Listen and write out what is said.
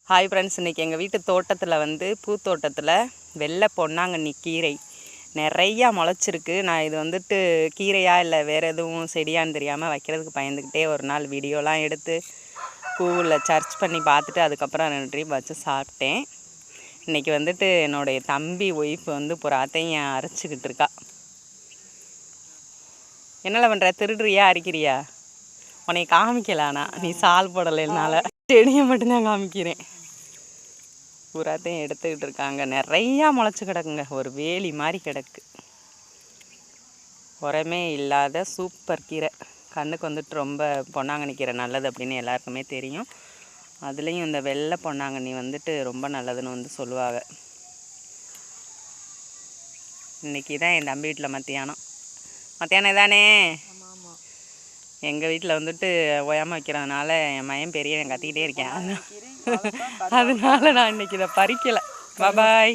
Hi friends, இன்றைக்கி எங்கள் வீட்டு தோட்டத்தில் பூத்தோட்டத்தில் வெள்ளை பொன்னாங்கண்ணி கீரை நிறையா முளைச்சிருக்கு. நான் இது கீரையா இல்லை வேறு எதுவும் செடியான்னு தெரியாமல் வைக்கிறதுக்கு பயந்துக்கிட்டே ஒரு நாள் வீடியோலாம் எடுத்து பூவில் சர்ச் பண்ணி பார்த்துட்டு அதுக்கப்புறம் 2 ட்ரிப் வச்சு சாப்பிட்டேன். இன்றைக்கி என்னுடைய தம்பி ஒய்ஃப் புறாத்தையும் அரைச்சிக்கிட்டு இருக்கா. என்னல பண்ணுற, திருடுறியா அரைக்கிறியா? உன்னை காமிக்கலானா, நீ சால் போடலைனால செடியை மட்டும்தான் காமிக்கிறேன். பூராத்தையும் எடுத்துக்கிட்டு இருக்காங்க. நிறையா முளைச்சி கிடக்குங்க, ஒரு வேலி மாதிரி கிடக்கு. உரமே இல்லாத சூப்பர் கீரை. கண்ணுக்கு ரொம்ப பொன்னாங்கண்ணி கீரை நல்லது அப்படின்னு எல்லாருக்குமே தெரியும். அதுலேயும் இந்த வெள்ளை பொன்னாங்கண்ணி ரொம்ப நல்லதுன்னு சொல்லுவாங்க. இன்றைக்கி தான் என் தம்பி வீட்டில் மத்தியானம் தானே எங்கள் வீட்டில் ஓயாமல் வைக்கிறதுனால என் மயம் பெரியவன் கத்திக்கிட்டே இருக்கேன். அதனால நான் இன்றைக்கி இதை பறிக்கலை. பாய்.